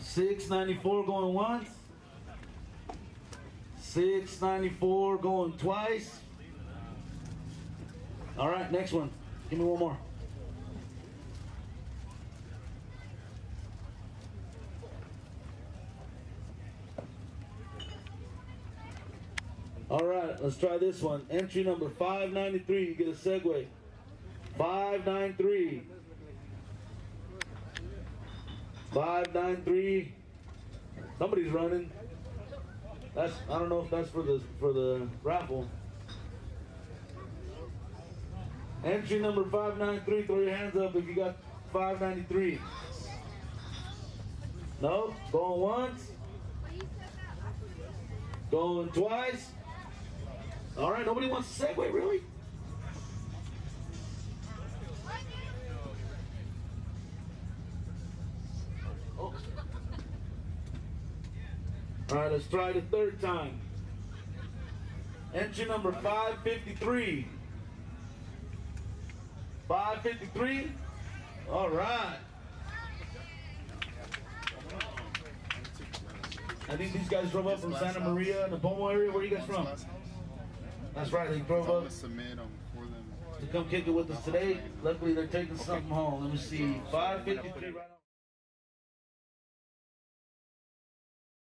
694 going once. 694 going twice. All right, next one. Give me one more. All right, let's try this one. Entry number 593. You get a segue. 593. 593. Somebody's running. I don't know if that's for the raffle. Entry number 593. Throw your hands up if you got 593. No? Going once. Going twice. All right, nobody wants to segue, really? Oh. All right, let's try the third time. Entry number 553. 553. All right. I think these guys drove up from Santa Maria in the Pomo area. Where are you guys from? That's right, they drove up to come kick it with us today. Luckily, they're taking something home. Let me see. 553 right now.